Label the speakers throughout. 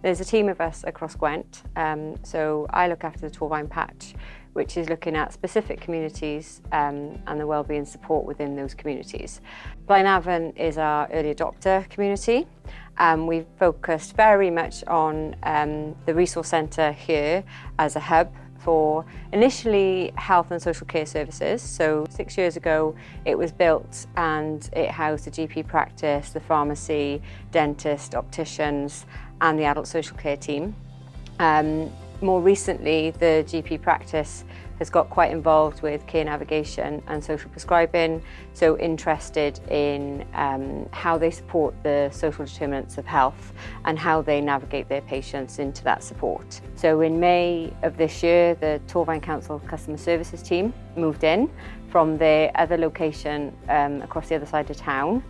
Speaker 1: There's a team of us across Gwent, so I look after the Torfaen patch, which is looking at specific communities and the wellbeing support within those communities. Blaenavon is our early adopter community. We've focused very much on the Resource Centre here as a hub for initially health and social care services. So 6 years ago it was built and it housed the GP practice, the pharmacy, dentist, opticians and the adult social care team. More recently the GP practice has got quite involved with care navigation and social prescribing, so interested in how they support the social determinants of health and how they navigate their patients into that support. So in May of this year, the Torfaen Council Customer Services team moved in from their other location across the other side of town.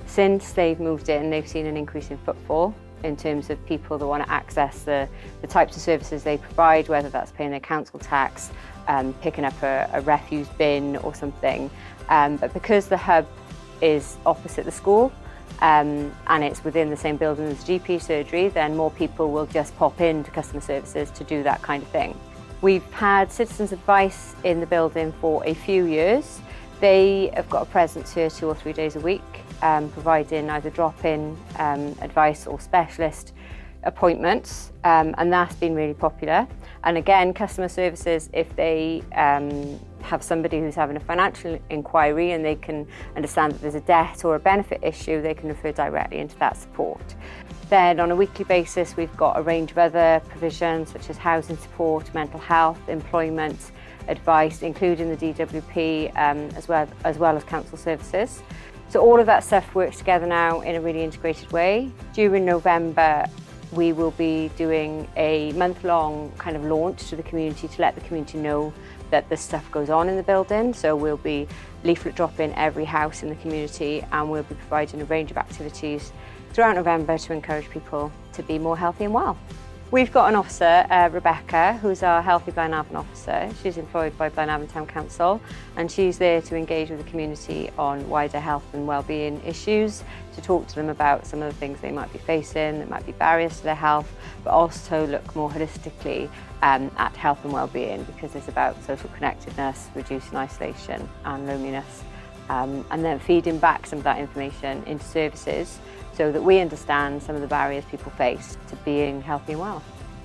Speaker 1: Since they've moved in, they've seen an increase in footfall in terms of people that want to access the types of services they provide, whether that's paying their council tax, picking up a refuse bin or something. But because the hub is opposite the school and it's within the same building as GP surgery, then more people will just pop into customer services to do that kind of thing. We've had Citizens Advice in the building for a few years. They have got a presence here 2 or 3 days a week, providing either drop-in advice or specialist appointments, and that's been really popular. And again, customer services, if they have somebody who's having a financial inquiry and they can understand that there's a debt or a benefit issue, they can refer directly into that support. Then on a weekly basis, we've got a range of other provisions such as housing support, mental health, employment, advice, including the DWP, as well as council services. So all of that stuff works together now in a really integrated way. During November, we will be doing a month-long kind of launch to the community to let the community know that this stuff goes on in the building. So we'll be leaflet dropping every house in the community, and we'll be providing a range of activities throughout November to encourage people to be more healthy and well. We've got an officer, Rebecca, who's our Healthy Blaenavon officer. She's employed by Blaenavon Town Council, and she's there to engage with the community on wider health and wellbeing issues, to talk to them about some of the things they might be facing, that might be barriers to their health, but also look more holistically at health and wellbeing, because it's about social connectedness, reducing isolation and loneliness, and then feeding back some of that information into services so that we understand some of the barriers people face to being healthy and well.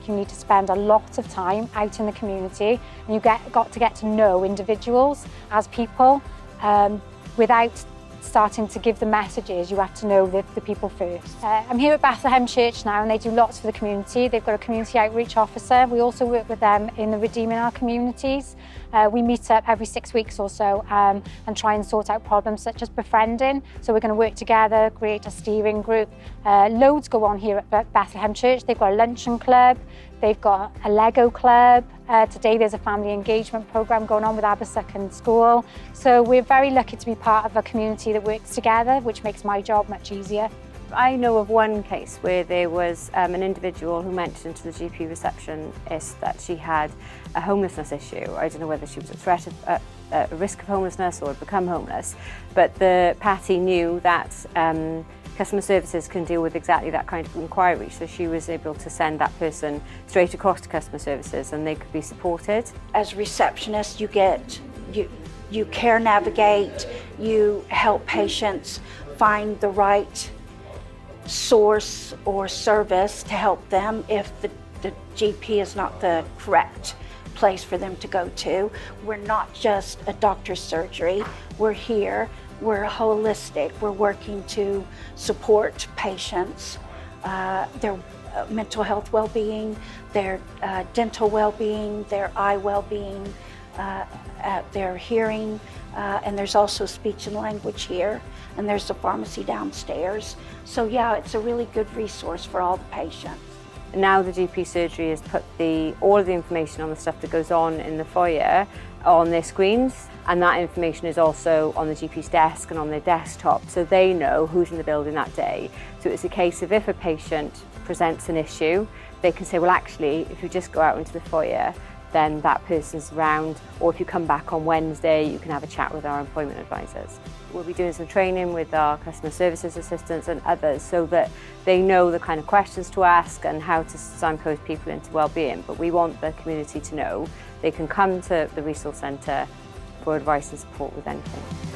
Speaker 2: You need to spend a lot of time out in the community, and you got to get to know individuals as people. Without starting to give the messages, you have to know the people first. I'm here at Bethlehem Church now, and they do lots for the community. They've got a community outreach officer. We also work with them in the Redeeming Our Communities. We meet up every 6 weeks or so and try and sort out problems such as befriending. So we're going to work together, create a steering group. Loads go on here at Bethlehem Church. They've got a luncheon club. They've got a Lego club. Today there's a family engagement programme going on with Abersycon School. So we're very lucky to be part of a community that works together, which makes my job much easier.
Speaker 1: I know of one case where there was an individual who mentioned to the GP receptionist that she had a homelessness issue. I don't know whether she was at threat of a risk of homelessness or had become homeless, but the Patty knew that customer services can deal with exactly that kind of inquiry, so she was able to send that person straight across to customer services and they could be supported.
Speaker 3: As a receptionist, you care navigate, you help patients find the right source or service to help them if the GP is not the correct place for them to go to. We're not just a doctor's surgery, we're here. We're holistic. We're working to support patients, their mental health well-being, their dental well-being, their eye well-being, their hearing, and there's also speech and language here, and there's a pharmacy downstairs. So yeah, it's a really good resource for all the patients.
Speaker 1: Now the GP surgery has put all of the information on the stuff that goes on in the foyer on their screens, and that information is also on the GP's desk and on their desktop, so they know who's in the building that day. So it's a case of if a patient presents an issue, they can say, well actually, if you just go out into the foyer, then that person's around, or if you come back on Wednesday, you can have a chat with our employment advisors. we'll be doing some training with our customer services assistants and others so that they know the kind of questions to ask and how to signpost people into wellbeing. But we want the community to know they can come to the Resource Centre for advice and support with anything.